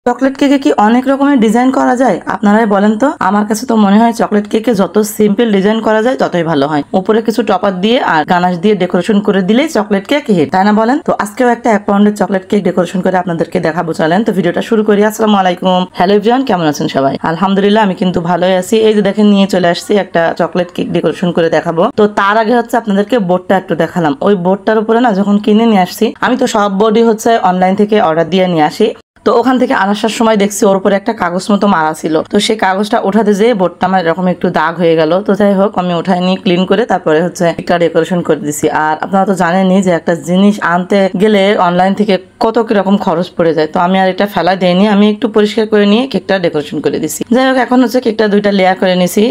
Chocolate কেকে কি অনেক রকমের ডিজাইন করা যায়? আপনারাই বলেন তো। আমার কাছে তো মনে হয় চকলেট কেকে যত সিম্পল ডিজাইন করা যায় ততই ভালো হয়। উপরে কিছু টপার দিয়ে আর গানাশ দিয়ে ডেকোরেশন করে দিলেই চকলেট কেক হিট, তাই না বলেন? তো আজকেও একটা 1 পাউন্ডের চকলেট কেক ডেকোরেশন করে আপনাদেরকে দেখাবো, চলেন তো ভিডিওটা শুরু করি। আসসালামু আলাইকুম, হ্যালো এভরিওয়ান, কেমন আছেন সবাই? আলহামদুলিল্লাহ আমি কিন্তু ভালোই আছি। এই যে দেখেন নিয়ে চলে আসছি একটা চকলেট কেক ডেকোরেশন করে দেখাবো। তো তার আগে হচ্ছে আপনাদেরকে বোর্ডটা একটু দেখালাম। ওই বোর্ডটার উপরে না যখন কিনে নিয়ে আসছি, আমি তো সব বোর্ডই হচ্ছে অনলাইন থেকে অর্ডার দিয়ে নিয়ে আসি। তো ওখান থেকে আনার সময় দেখছি ওর উপরে একটা কাগজ মতো মারা ছিল। তো সেই কাগজটা ওঠাতে যেয়ে বোর্ডটা আমার এরকম একটু দাগ হয়ে গেল। তো যাই হোক আমি ওঠাই নিয়ে ক্লিন করে তারপরে হচ্ছে একটা ডেকোরেশন করে দিছি। আর আপনারা তো জানেনই যে একটা জিনিস আনতে গেলে অনলাইন থেকে কত কিরকম খরচ পড়ে যায়। তো আমি আর এটা ফেলা দেয়নি, আমি একটু পরিষ্কার করে নিয়ে কেকটা ডেকোরেশন করে দিছি। যাই হোক এখন হচ্ছে কেকটা 2টা লেয়ার করে নিছি।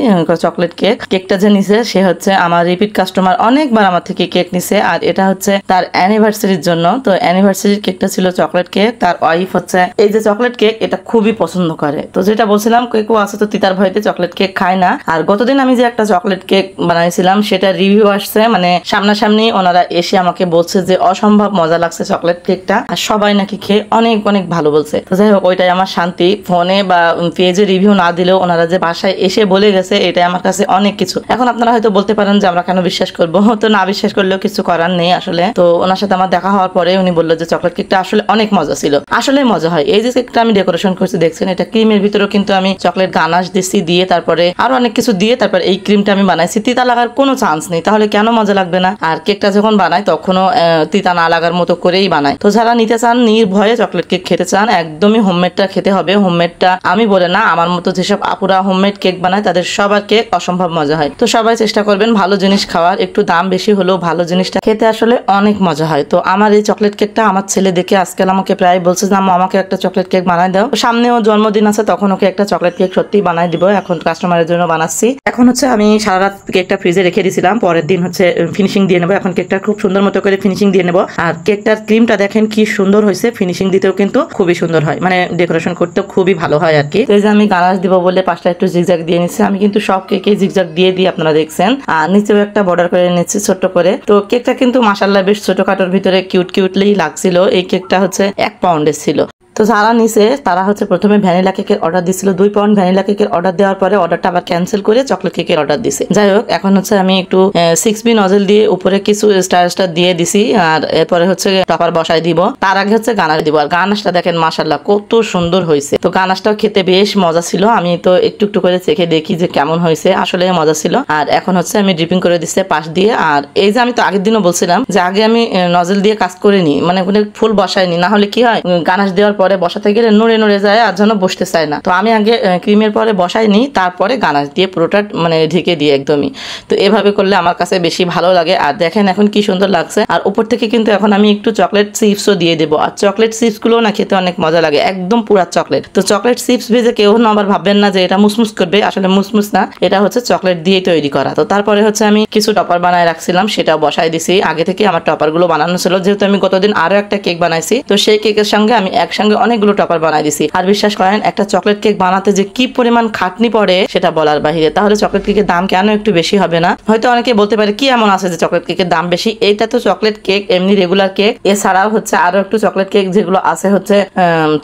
চকলেট কেক কেকটা যে নিছে সে হচ্ছে আমার রিপিট কাস্টমার, অনেকবার আমার থেকে কেক নিছে। আর এটা হচ্ছে তার অ্যানিভার্সারির জন্য। তো অ্যানিভার্সারির কেকটা ছিল চকলেট কেক। তার ওয়াইফ হচ্ছে এই যে চকলেট কেক এটা খুবই পছন্দ করে। তো যেটা বলছিলাম কেকও আছে তো তিতার ভয়তে চকলেট কেক খায় না। আর গতদিন আমি যে একটা চকলেট কেক বানাইছিলাম সেটা রিভিউ আসছে, মানে সামনাসামনি ওনারা এসে আমাকে বলছে যে অসম্ভব মজা লাগছে চকলেট কেকটা, আর সবাই নাকি খেয়ে অনেক অনেক ভালো বলছে। তো যাই হোক ওইটাই আমার শান্তি। ফোনে বা পেজে রিভিউ না দিলেও ওনারা যে বাসায় এসে বলে গেছে এটাই আমার কাছে অনেক কিছু। এখন আপনারা হয়তো বলতে পারেন যে আমরা কেন বিশ্বাস করবো, তো না বিশ্বাস করলেও কিছু করার নেই আসলে। তো ওনার সাথে আমার দেখা হওয়ার পরে উনি বললো যে চকলেট কেকটা আসলে অনেক মজা ছিল। আসলে মজা হয়। এই যে কেকটা আমি ডেকোরেশন করছি দেখছেন, এটা ক্রিমের ভিতরেও কিন্তু আমি চকলেট গানাশ দিছি দিয়ে তারপরে আরো অনেক কিছু দিয়ে তারপর এই ক্রিমটা আমি বানাইছি। তিতা লাগার কোনো চান্স নেই, তাহলে কেন মজা লাগবে না? আর কেকটা যখন বানাই তখনও তিতা না লাগার মতো করেই বানাই। তো যারা নিতে চান নির্ভয়ে চকলেট কেক খেতে চান, একদমই হোমমেডটা খেতে হবে। হোমমেডটা আমি বলে না, আমার মতো যেসব আপুরা হোমমেড কেক বানায় তাদের সবার কেক অসম্ভব মজা হয়। তো সবাই চেষ্টা করবেন ভালো জিনিস খাওয়ার, একটু দাম বেশি হলেও ভালো জিনিসটা খেতে আসলে অনেক মজা হয়। তো আমার এই চকলেট কেকটা আমার ছেলে দেখে আজকাল আমাকে প্রায় বলছে যে আমাকে একটা চকলেট কেক বানাই দাও। সামনেও জন্মদিন আছে, তখন ওকে একটা চকলেট কেক সত্যি বানাই দিব। এখন কাস্টমারের জন্য বানাচ্ছি। এখন হচ্ছে আমি সারা রাত কেকটা ফ্রিজে রেখে দিয়েছিলাম, পরের দিন হচ্ছে ফিনিশিং দিয়ে নেবো। এখন কেকটা খুব সুন্দর মতো করে ফিনিশিং দিয়ে নেবো। আর কেকটার ক্রিমটা দেখেন কি সুন্দর হয়েছে, ফিনিশিং দিতেও কিন্তু খুবই সুন্দর হয়, মানে ডেকোরেশন করতে খুবই ভালো হয় আর কি। তো এই যে আমি গানাশ দিব বলে 5টা একটু জিগজাগ দিয়ে নিচ্ছি। আমি কিন্তু সব কেকে জিগজাগ দিয়ে দিই, আপনারা দেখছেন। আর নিচেও একটা বর্ডার করে নিচ্ছি ছোট্ট করে। তো কেকটা কিন্তু মাশাআল্লাহ বেশ ছোটখাটোর ভিতরে কিউটলি লাগছিল। এই কেকটা হচ্ছে 1 পাউন্ডের ছিল। তো যারা নিছে তারা হচ্ছে প্রথমে ভ্যানিলা কেকের অর্ডার দিছিল। 2 পাউন্ড ভ্যানিলা কেকের অর্ডার দেওয়ার পরে অর্ডারটা আবার ক্যান্সেল করে চকলেট কেকের অর্ডার দিছে। যাই হোক এখন হচ্ছে আমি একটু 6B নজেল দিয়ে উপরে কিছু স্টার দিয়ে দিছি। আর এরপরে হচ্ছে টপার বসাই দিব। তার আগে হচ্ছে গানাশ দিব। আর গানাশটা দেখেন মাশাআল্লাহ কত সুন্দর হয়েছে। তো গানাশটাও খেতে বেশ মজা ছিল। আমি তো একটু একটু করে চেখে দেখি যে কেমন হয়েছে, আসলে মজা ছিল। আর এখন হচ্ছে আমি ড্রিপিং করে দিচ্ছি পাশ দিয়ে। আর এই যে আমি তো আগের দিনও বলছিলাম যে আগে আমি নজেল দিয়ে কাজ করে নিই, মানে ফুল বসাইনি, না হলে কি হয় গানাশ দেওয়ার পরে বসাতে গেলে নড়ে যায় আর যেন বসতে চায় না। তো আমি আগে ক্রিমের পরে বসাই নিই, তারপরে গানাশ দিয়ে পুরোটা মানে ঢেকে দিই একদমই। তো এভাবে করলে আমার কাছে বেশি ভালো লাগে। আর দেখেন এখন কি সুন্দর লাগছে। আর উপর থেকে কিন্তু এখন আমি একটু চকলেট চিপসও দিয়ে দেবো। আর চকলেট চিপস গুলো না খেতে অনেক মজা লাগে, একদম পুরা চকলেট। তো চকলেট চিপস ভেজে কেউ না আবার ভাববেন না যে এটা মুসমুস করবে, আসলে মুসমুস না, এটা হচ্ছে চকলেট দিয়ে তৈরি করা। তো তারপরে হচ্ছে আমি কিছু টপার বানায় রাখছিলাম, সেটা বসাই দিছি। আগে থেকে আমার টপার গুলো বানানো ছিল, যেহেতু আমি গতদিন আরো একটা কেক বানাইছি। তো সেই কেকের সঙ্গে আমি একসঙ্গে অনেকগুলো টপার বানাই দিছি। আর বিশ্বাস করেন একটা চকলেট কেক বানাতে যে কি পরিমাণ খাটনি পড়ে সেটা বলার বাহিরে। তাহলে চকলেট কেকের দাম কেন একটু বেশি হবে না? হয়তো অনেকে বলতে পারে কি এমন আছে যে চকলেট কেকের দাম বেশি। এইটা তো চকলেট কেক, এমনি রেগুলার কেক। এছাড়াও হচ্ছে আরো একটু চকলেট কেক যেগুলো আছে হচ্ছে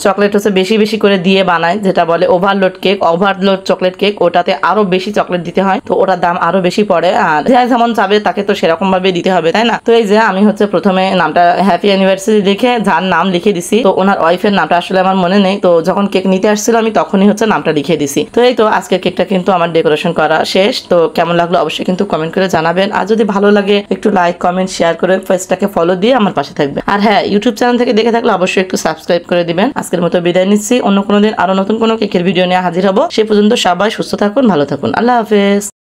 চকলেট হচ্ছে বেশি বেশি করে দিয়ে বানায়, যেটা বলে overload cake, overload chocolate cake. ওটাতে আরো বেশি চকলেট দিতে হয়, তো ওটার দাম আরো বেশি পড়ে। আর যে যেমন চাবে তাকে তো সেরকম ভাবে দিতে হবে, তাই না? তো এই যে আমি হচ্ছে প্রথমে নামটা হ্যাপি অ্যানিভার্সারি লিখে যার নাম লিখে দিছি। তো ওনার ওয়াইফের নামটা আসলে আমার মনে নেই। তো যখন কেক নিতে আসছিল আমি তখনই হচ্ছে নামটা লিখে দিছি। তো এই তো আজকের কেকটা কিন্তু আমার ডেকোরেশন করা শেষ। তো কেমন লাগলো অবশ্যই কিন্তু কমেন্ট করে জানাবেন। আর যদি ভালো লাগে একটু লাইক কমেন্ট শেয়ার করে পেজটাকে ফলো দিয়ে আমার পাশে থাকবে। আর হ্যাঁ, ইউটিউব চ্যানেল থেকে দেখে থাকলে অবশ্যই একটু সাবস্ক্রাইব করে দিবেন। আজকের মতো বিদায় নিচ্ছি, অন্য কোনো দিন আরো নতুন কোনো কেকের ভিডিও নিয়ে হাজির হবো। সে পর্যন্ত সবাই সুস্থ থাকুন, ভালো থাকুন, আল্লাহ হাফেজ।